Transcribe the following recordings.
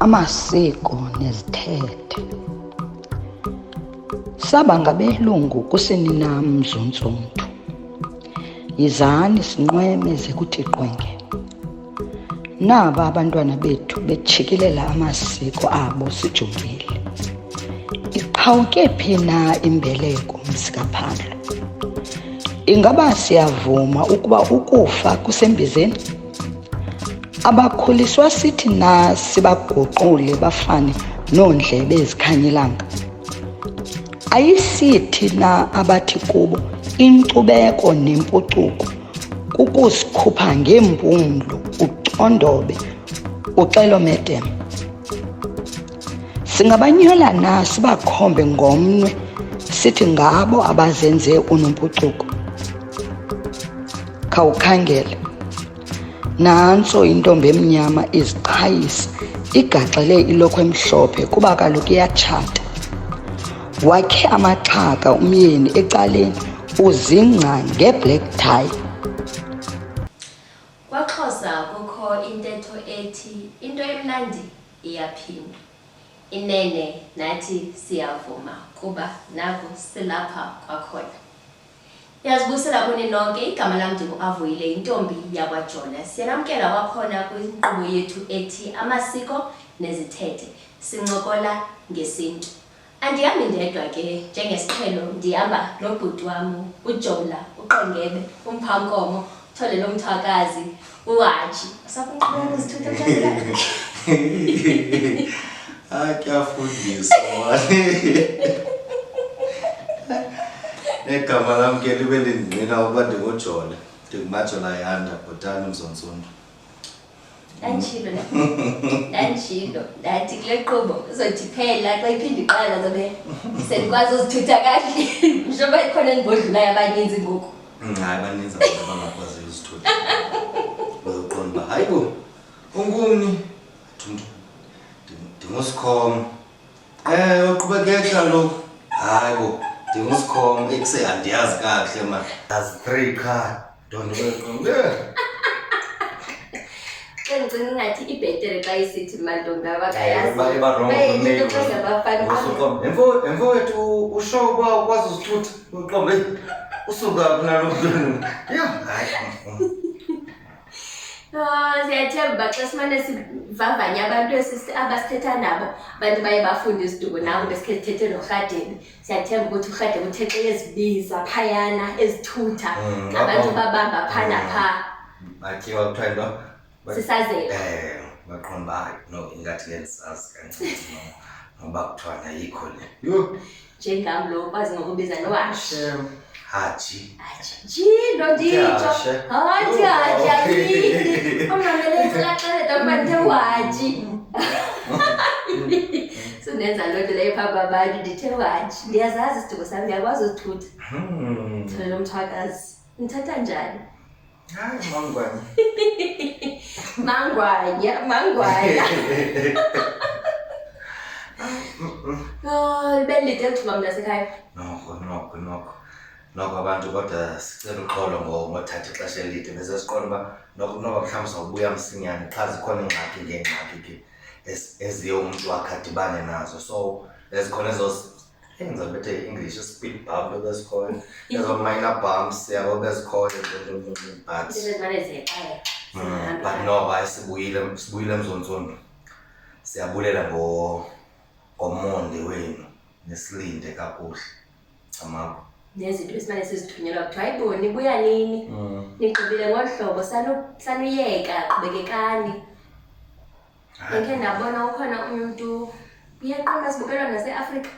amasiko nezithethe. Saba ngabelungu kusini nam Mzontsonto. Yizani sinqweme ze kuthi qwenge. Naba abantwana bethu bejikilela amasiko abo sijongile. Iqhawuke phi na imbeleko msikaPhandlo? Ingaba siyavuma ukuba ukufa kusembizeni? Abakhuliswa sithi na sibaguqule bafane noondlebe ezikhanyilanga? Ayisithi na abathi kubo inkcubeko nempucuko kukusikhupha ngeempumlo, ucondobe, uxelomedem? Singabanyola na sibakhombe ngomnwe sithi ngabo abazenze unompucuko? Khawukhangele, nantso intombi emnyama iziqhayisa igaxele ilokhwe emhlophe kuba kaloku iyatshata. Wakhe amaxhaka umyeni ecaleni uzingca ngeblack tie. KwaXhosa kukho intetho ethi into emnandi iyaphindwa. Inene nathi siyavuma kuba naku silapha kwakhona. Yazibusela kuni nonke, igama lam ndinguAvuyile, intombi yakwaJola. Siyanamkela kwakhona kwinkqubo yethu ethi amasiko nezithethe, sincokola ngesintu. Andihambi ndedwa ke njengesiqhelo, ndihamba nobhuti wam uJola, uQongebe, uMphankomo, Tholelo Mthwakazi, uHaji. Usakuqhubeka ukuzithutha mntwana? Kuyafundisa manje. Egama lami ke libe lindingqina ukuba ndinguJola. NdinguMajola Yanda, bhotani Mzontsonto. Ndandishilo ndathi kule nkqubo uzothi phela xa iphinde iqala zobe sendikwazi uzithutha kahle. Njengoba ikhona endibodlulayo abaninzi ngoku. Hayi, baninzi abantu abangakwazi uzithutha. Bazoqonda uba hayi bo, ungumni? NdinguSikhomo. Uqhubekeka kaloku. Hayi bo, ndinguSikhomo. Ekuse andiyazi kahle man. That's 3 car. Don't worry. Ngicela ngathi ibhettere xa isithi mantombi abakayazi. Emfowethu usho uba ukwazi uzithutha. Uqombe usuka phi nalokho? Siyathemba xa simane sivavanya abantu abasithetha nabo, abantu baye bafunde isiduko nabo besikhethethe noRhadebe. Siyathemba ukuthi uRhadebe uthethe ezibiza phayana ezithutha abantu babamba pha napha. Athiwa kuthiwa into Sisazela. Baqonda hayi no ingathi ngisazi kancane ngoba kuthiwa ayikho le. Yo, Njengami lo kwazi ngokubiza noHaji. Haji. Jilo nditsho. Haji ayini. Umamele selaqale ntombi uHaji. Sinenza loo nto leyo phaa kwabantu ndithe uHaji. Ndiyazazi isiduko sami, ndiyakwazi uzithutha. Tholelo Mthwakazi. Nithatha njani? Hayi mangwane. Mangwanya. Belide ukuthuma mna sekhaya. Noko abantu kodwa sicela uxolo ngothatha ixesha elide bese siqonda uba noba mhlawumbi sawubuya msinyane xa zikhona iingxaki ngeengxaki ke eziye umntu wakhe adibane nazo. So ezikhona ezo ngizabethe i-English speed bump bezikhoyo, ezo minor bumps yabo bezikhoyo but no hayi sibuyile Mzontsonto. Siyabulela ngomonde wenu nesilinde kakuhle amapho. Nezinto esimane sizithunyelwa kuthiwa ayiboni buya nini. Nigqibile ngolu hlobo sanuyeka qhubekekani. Ngeke ndabona ukhona umuntu uyaqonda sibukelwa naseAfrika.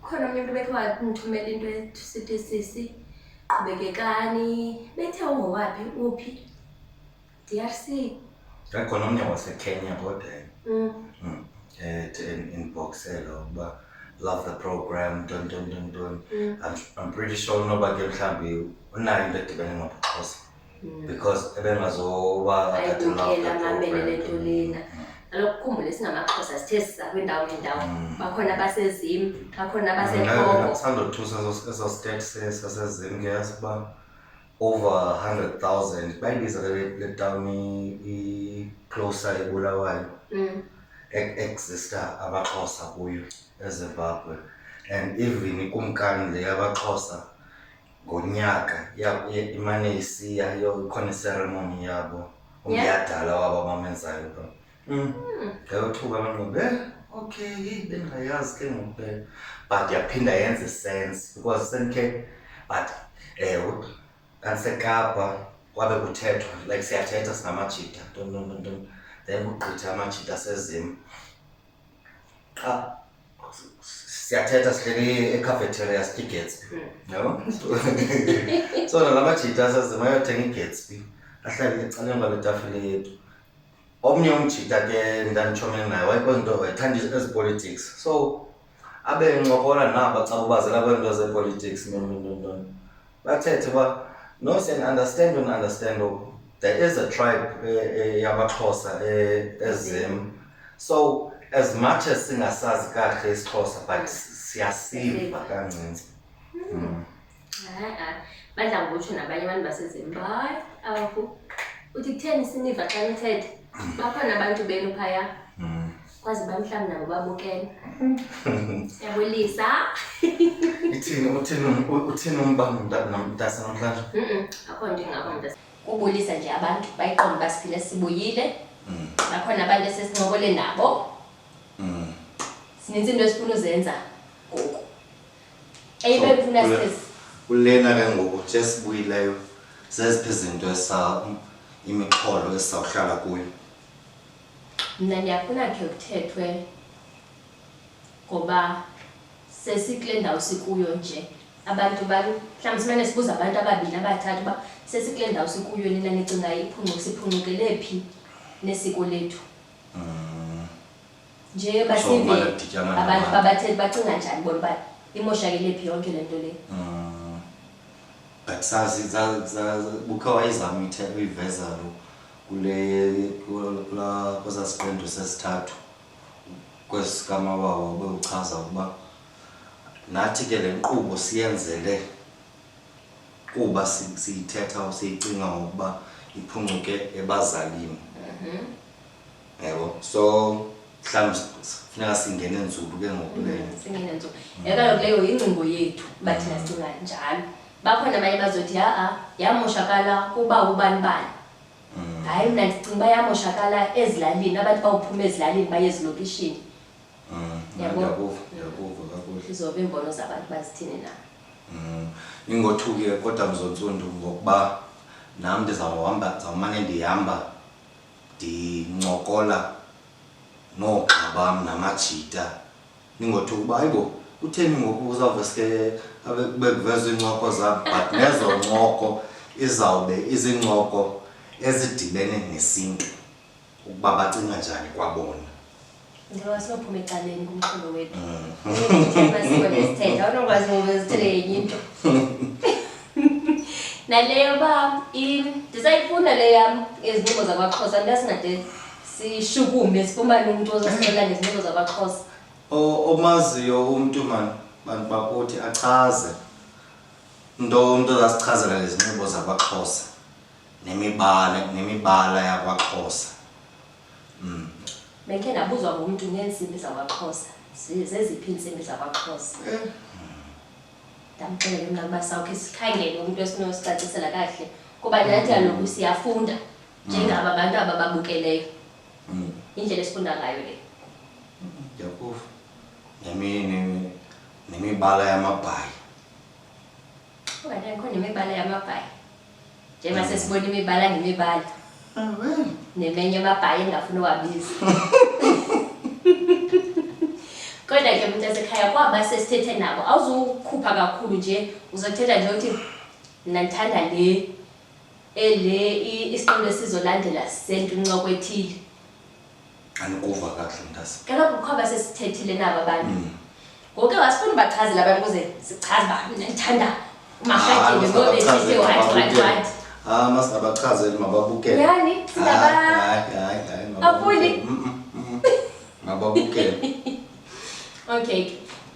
Ukhona umuntu bekhe wathumela into esithi sisi qhubekekani. Bethe ungowaphi uphi? DRC. Khona omnye waseKenya kodwa inboxelo uba love the program don. I'm pretty sure noba ke mhlambi unayo into edibene nobuXhosa because ebengazoba akade love the program. Aloku khumbule singamaXhosa sithe siza kwindawo ngendawo. Bakhona abasezim, bakhona abaseThogo. Sandothusa ezo states sasezim ke yasiba over 100,000. Bayibiza le town closer eBulawayo. exista abaXhosa kuyo eZimbabwe, and even ikumkani le yabaXhosa ngonyaka imane isiya khona iceremony yabo umyadala wabo abamenzayo lo. Ngayothuka abantu okay bengayazi ke ngoku but yaphinda yenze sense because senke but kansekapa kwabe kuthethwa like siyathetha sinamajita then ugqitha amajita sezimo siyathetha sihleli ecafeteria sitigetsby yabo so nalamajita sezimo ayothenga iGatsby ahlale ecaleni kwale tafile yethu. Omnye umjita ke ndanditshomene naye wayekwento wayethanda ezipolitics so abe ncokola naba xa ubazela kwento zepolitics bathethe uba no understand there is a tribe yabaXhosa eZim, so as much as singasazi kahle isiXhosa but siyasiva kancinci. Badla ngokutsho nabanye abantu baseZimbabwe awapho uthi kutheni siniva xa nithetha bakhona abantu benu phaya kwazi bamhlawumbi nabo babukele. Siyabulisa. Uthini umbambo mntasa namhlanje? Akho nto ingako mntasa. Ubulisa nje abantu bayiqonda basiphile sibuyile. Bakhona abantu esesincokole nabo. Sininzi into esifuna uzenza ngoku. Eyibefuna sisi. Ulena ke ngoku nje sibuyileyo seziphi izinto imixholo esizawuhlala kuyo. Mna ndiyafuna khe kuthethwe ngoba sesikule ndawo sikuyo nje abantu mhlawumbi simane sibuza abantu ababini abathathu uba sesikule ndawo sikuyo nina nicinga siphunukele phi nesiko lethu. Nje basive abantu babathethe bacinga njani bona uba imoshakele phi yonke le nto le. But sazi bukhe wayizama uyiveza lo kula kwesasiqendu sesithathu kwesikama wawo bewuchaza ukuba nathi ke le nkqubo siyenzele kuba siyithetha siyicinga ngokuba iphuncuke ebazalini. Yebo so mhlawumbi kufuneka singene nzulu ke ngoku leyo. Singene nzulu. Kaloku leyo yingcingo yethu bathi nasinga njalo. Bakhona abanye bazothi yamoshakala kuba ubani bani. Hayi mna ndicinga uba yamoshakala ezilalini abantu bawuphuma ezilalini baye ezilokishini. Ndiyakuva kakuhle. Izobe imbono zabantu bazithini na. Ingothuki kodwa Mzontsundu ngokuba nam ndizawumane ndihamba ndincokola noogxa bam namajita. Ingothuki uba hayibo utheni ngoku uzawuveske kube kuvezwa iincoko zabo but nezo ncoko izawube izincoko ezidibene nesintu ukuba bacinga njani kwabona. Njengoba sinophuma ecaleni kumxholo wethu. Masiko nesithetha awunokwazi ngobezithele yenye into. Naleyo ba ndisayifunda le yam ezinxibo zakwaXhosa ndasingade sishukume sifumane umuntu ozosixelela ngezinxibo zakwaXhosa. Omaziyo umntu bantu bakuthi achaze umntu ozasichazela ngezinxibo zakwaXhosa nemibala yakwaXhosa. Bekhe ndabuzwa ngumntu ngeentsimbi zakwaXhosa. Zeziphi iintsimbi zakwaXhosa? Ndamxelela mna ukuba sawukhe sikhangele umntu esinosicacisela kahle kuba nathi kaloku siyafunda njengaba bantu aba babukeleyo. Indlela esifunda ngayo le. Ndiyakuva. Nemibala yamabhayi. Kanti khona nemibala yamabhayi. Njengoba sesibona imibala ngemibala. Nemenye amabhayi engafuna uwabiza. Kodwa ke umuntu asekhaya kwaba sesithethe nabo awuzukhupha kakhulu nje uzothetha nje uthi nandithanda isiqondo esizolandela sentu incoko ethile. Andikuva kahle mntase. Kaloku kwaba sesithethile nabo abantu. Ngoke wasifuna ubachazela abantu ukuze sichaze uba mina ndithanda uMahlatyiwe ngoba bethethe wathi. Masingabachazeli mababukele. Yani Hayi. Afuni. Mababukele. Okay.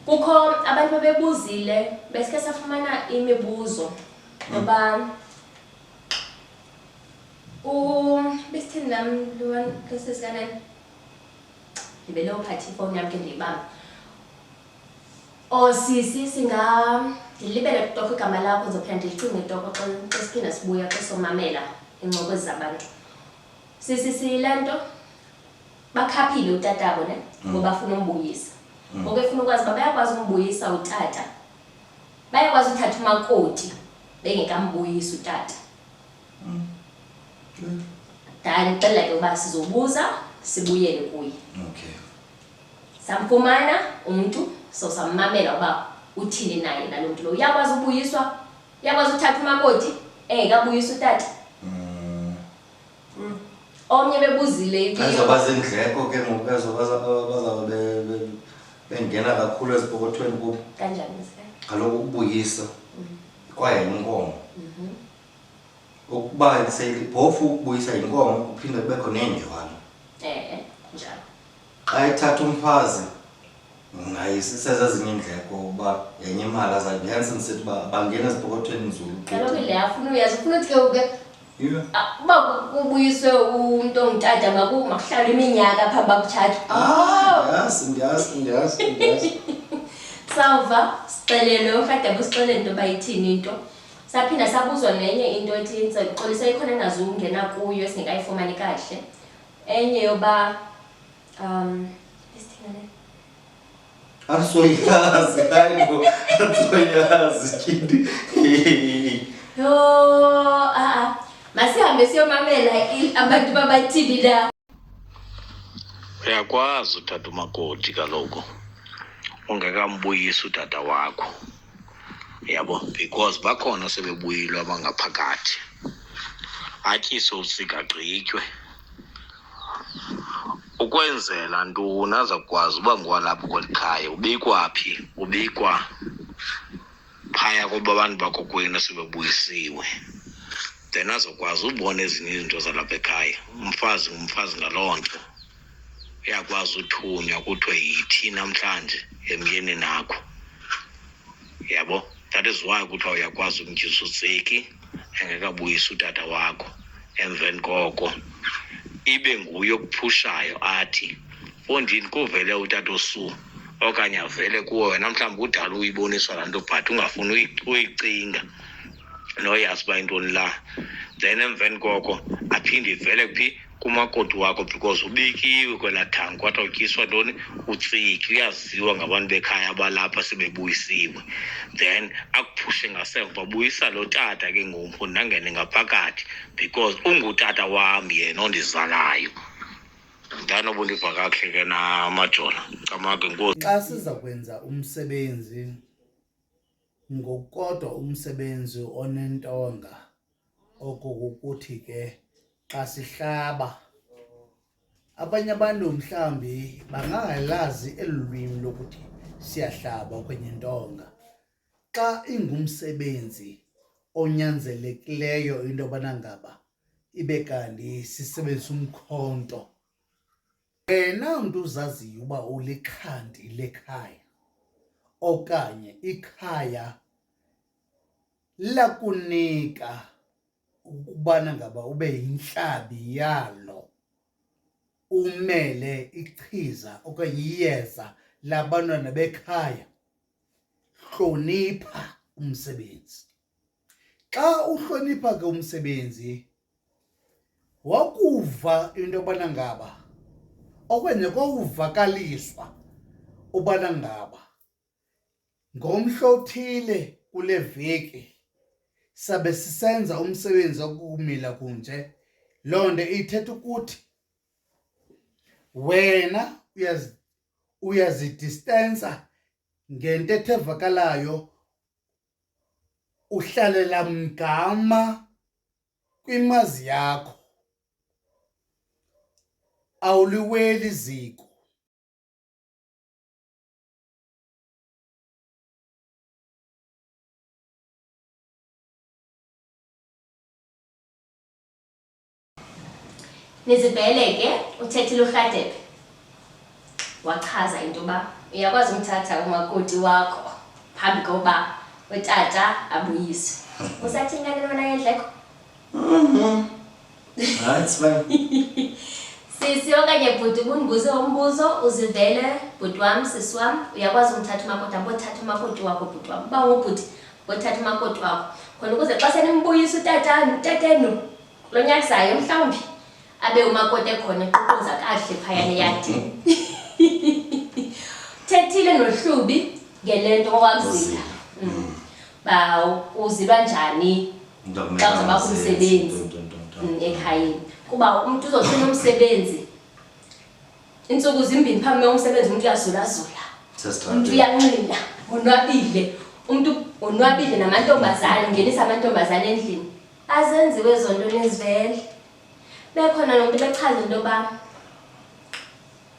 Kukho abantu bebuzile besike safumana imibuzo ngoba besithini nam lwan kesesikanani ndibele uphatha ifowuni yam ke ndiyibamba. Sisi ndilibele torho igama lakho ndizophinda ndilicinge torho xa siphinda sibuya xa somamela iincoko zabantu. Sisi sile nto bakhaphile utatabo ne ngoba bafuna umbuyisa. Ngoku efuna ukwazi uba bayakwazi umbuyisa utata, bayakwazi uthatha umakoti bengekambuyisi utata. Ndicela ke uba sizobuza sibuyele kuye. Okay. Samfumana umntu so sammamela uba uthini naye nalo mntu lo. Uyakwazi ubuyiswa, uyakwazi uthatha umakoti engekabuyisa utata. Omnye bebuzile ikiyo. Azoba zindleko ke ngoku bazawube bengena kakhulu ezipokothweni kubo. Kanjani mse? Kaloku ukubuyisa kwaye inkomo. Ukuba phofu ukubuyisa inkomo kuphinde kubekho neendywana. Njalo. Xa ethatha umfazi ngayisiseza ezinye iindleko uba yenye imali azayibhensa ndisithi uba bangena ezipokothweni nzulu. Kaloku le afuna uyazi ufuna uthi ke uba kubuyiswe umntu ongutata makuhlala iminyaka phaa bakutshata. Ndiyazi. Sawuva sixelele urhadebe usixelele into yoba ithini into. Saphinda sabuzwa nenye into ethi xolisa ikhona engazungena kuyo esingekayifumani kahle. Enye yoba isithini? Asoyazi hayibo, asoyazi kindi. Masihambe siyomamela abantu babathini la. Uyakwazi uthatha umakoti kaloku ungekambuyisi utata wakho. Yabo, because bakhona sebebuyilwe abangaphakathi. Atyiswe usika gqitywe. Ukwenzela ntoni azakwazi uba ngowalapho kweli khaya, ubikwaphi, ubikwa phaya kuba abantu bakokwenu sebebuyisiwe. Then azokwazi ubona ezinye izinto zalapha ekhaya. Umfazi ngumfazi ngaloo nto. Uyakwazi uthunywa kuthiwe yithi namhlanje emyeni nakho. Yabo, that is why kuthiwa uyakwazi umtyisa utsiki engekabuyisa utata wakho. Emveni koko ibe nguye okuphushayo athi fondini kuvele utata osu okanye avele kuwe wena mhlawumbi kudala uyiboniswa laa nto but ungafuni uyicinga noyazi uba intoni la. Then emveni koko aphinde ivele kuphi kumakoti wakho because ubikiwe kwelaa thango kwathiwa utyiswa ntoni utsiki. Uyaziwa ngabantu bekhaya abalapha sebebuyisiwe. Then akuphushe ngasemva buyisa lo tata ke ngoku nangene ngaphakathi because ungutata wam yena ondizalayo. Ndanobundiva kakuhle ke naMajola. Camake nkosi. Xa siza kwenza umsebenzi ngokodwa umsebenzi onentonga oko kukuthi ke xa sihlaba abanye abantu mhlambi bangangalazi elulwimi lokuthi siyahlaba kwenye intonga. Xa ingumsebenzi onyanzelekileyo into yobana ngaba ibe kanti sisebenzisa umkhonto, wena mntu uzaziyo uba ulikhandi lekhaya okanye ikhaya lakunika ukubana ngaba ube yintlabi yalo, umele ichiza okanye iyeza labantwana bekhaya, hlonipha umsebenzi. Xa uhlonipha ke umsebenzi wakuva into yobana ngaba okwenye kwawuvakaliswa ubana ngaba ngomhla othile kule veki sabe sisenza umsebenzi wokumila kunje, loo nto ithetha ukuthi wena uyazidistansa ngentetho evakalayo, uhlalela mgama kwimazi yakho, awuliweli ziko. Nizibhele ke uthethile urhadebe wachaza into yoba uyakwazi umthatha umakoti wakho phambi koba utata abuyiswe. Usathini kanti wena ngendleko? That's fine. Sisi okanye bhuti ubundibuze umbuzo uzivele bhuti wami sisi wami uyakwazi umthatha umakoti ambothatha umakoti wakho bhuti wami uba ngubhuti bothatha umakoti wakho khona ukuze xa senimbuyisa utatenu lo nyaka zayo mhlawumbi abe umakoti ekhona eququza kahle phayana eyadini. Thethile noHlubi ngelento owakuzila ba uzilwa njani xa uzaba kumsebenzi ekhayeni kuba umuntu uzothola umsebenzi insuku zimbini phambi komsebenzi umuntu uyazula umuntu uyanqina unwabile umuntu unwabile namantombazane ngenisa amantombazane endlini azenziwe zonto nezivele bekhona nomuntu bechaza into ba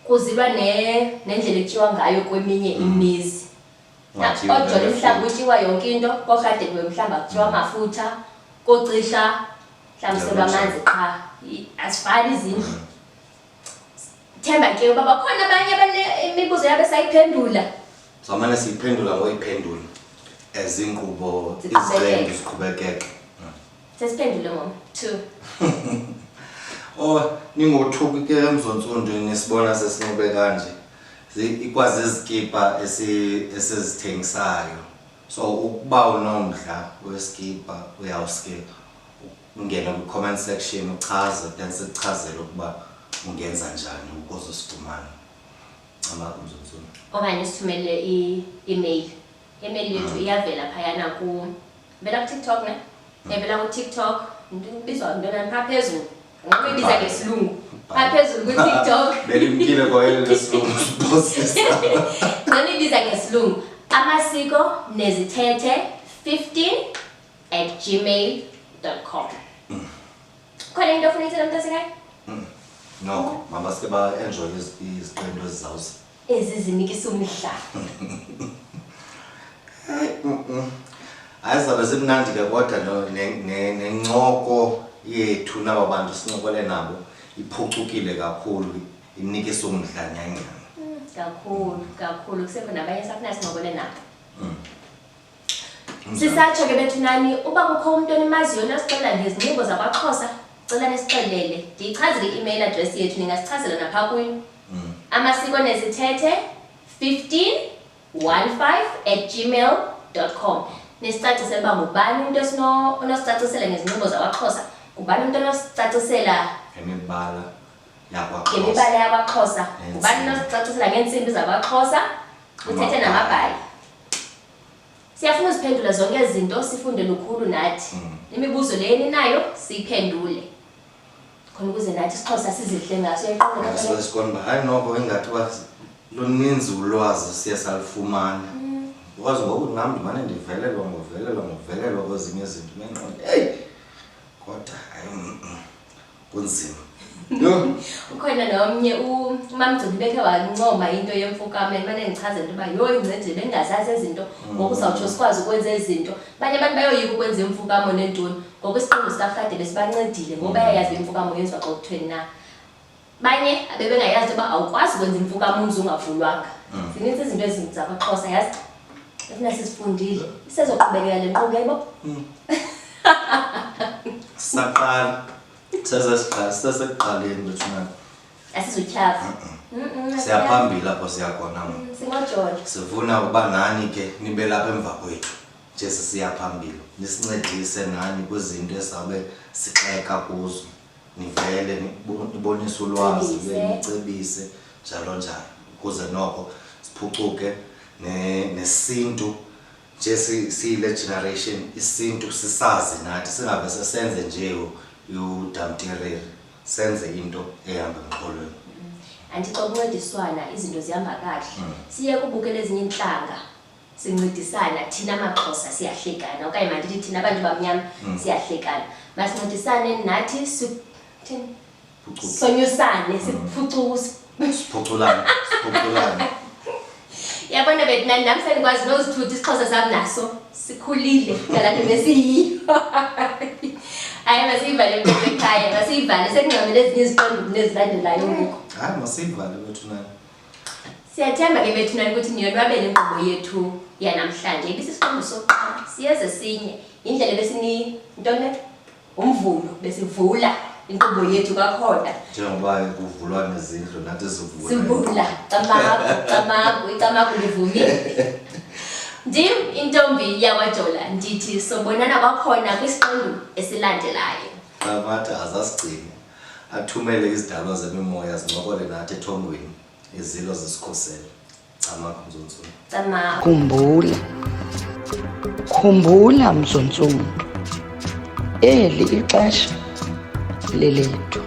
kuzilwa nendlela etshiwa ngayo kweminye imizi ojola mhlawumbe utyiwa yonke into kokade mhlawumbe kuthiwa amafutha kocisha mhlawumbe amanzi qha asifani izindlu themba ke uba bakhona abanye imibuzo yabe sayiphendula zamane siyiphendula ngoyiphendula ezinkqubo iziqendu ziqhubekeke sesiphendule ngom 2 ningothuki ke emzontsundu nisibona sesinqube kanje ikwazi izikipa esizithengisayo so ukuba unomdla weskipa uyawuskipa ungene ku-comment section uchaze then sichazele ukuba ungenza njani ukuze sifumane umzontsundu okanye sithumele i-email yethu iyavela phayana vela ku-TikTok ne evela ku-TikTok ibizwa ntona phaa phezulu ngoba ibiza ngesilungu phaa phezulu ku-TikTok belimkile kwayesilungu ngcono ibiza ngesilungu amasiko nezithethe 15@gmail.com. Khona into ofuna ithela mntasekhaya? No, mama sike ba-enjoy iziqendu ezizawuza Ezizinikisa umdla. hayi zabe zimnandi ke kodwa nencoko yethu naba bantu sincokole nabo iphucukile kakhulu inikisa umdla nyanyana Kakhulu kusekho nabanye safuna sincokole nabo. Sisatsho ke bethunani uba kukho umuntu onimaziyo nosicela ngezinxibo zakwaXhosa cela nisixelele ndiyichazile i-email address yethu ningasichazela napha kuyo amasiko nezithethe 1515@gmail.com nisicacisele uba ngubani umuntu onosicacisela ngezinxibo zakwaXhosa ngubani umuntu onosicacisela ngemibala yakwaXhosa ngubani onosicacisela ngeentsimbi zakwaXhosa uthethe namabhayi. Siyafuna uziphendula zonke izinto sifunde lukhulu nathi imibuzo le ninayo siyiphendule khona ukuze nathi isiXhosa sizihle ngaso yayiqonda sikonba hayi noko ingathi uba luninzi ulwazi siye salifumana ukwazi ngoku nam ndimane ndivelelwa kwezinye izinto menqondo heyi kodwa hayi kunzima ukhona nomnye umamgcini bekhe wancoma into yemfukame manje ngichaze into ba yo incede bengazazi izinto ngoku sawutsho sikwazi ukwenza izinto abanye abantu bayoyika ukwenza imfukamo nentoni ngoku isiqondo sikafade besibancedile ngoba bayayazi imfukamo yenziwa xa kuthweni na banye abebengayazi uba awukwazi ukwenza imfukamo umzi ungavulwanga zininzi izinto ezininzi zakwaXhosa yazi efuna sisifundile isezoqhubekela le nkqubo yayibo saqala sasekuqaleni bethunana asizutyhafa siyaphambili apho siyakhona singojola sifuna uba nani ke nibe lapha emva kwethu nje sisiya phambili nisincedise nani kwizinto esizawube sixeka kuzo nivele nibonise ulwazi nicebise njalo njalo ukuze noko siphucuke nesintu nje siyile generation isintu sisazi nathi singabe sesenze nje udamtiriri senze into ehamba emqolweni andixoxa uncediswana izinto zihamba kahle siye kubukela ezinye inhlanga sincedisana thina amaXhosa siyahlekana okanye mandithi thina abantu bamnyama siyahlekana masincedisane nathi sonyusane siphuculane yabona bethu nami senikwazi nozithuthi isiXhosa sami naso sikhulile ngalanto besiyiyo hayi masiyivale ekhaya masiyivale sekungcamele ezinye iziqondo kunezilandelayo ngoku hayi masiyivale bethunani siyathemba ke bethunani ukuthi niyonwabele inkqubo yethu yanamhlanje ibisisiqondo sokuqala siyeze sinye indlela besini ntone umvulo besivula inkqubo yethu kwakhona. Njengoba kuvulwa nezindlu nathi sivula. Sivula icamagu livumile. Ndim intombi yakwaJola ndithi sobonana kwakhona kwisiqendu esilandelayo. Amathi azasigcine athumele izidalwa zemimoya zincokole nathi ethongweni izilo zisikhosele. Camagu Mzontsulu. Khumbula Mzontsulu, eli ixesha lelethu.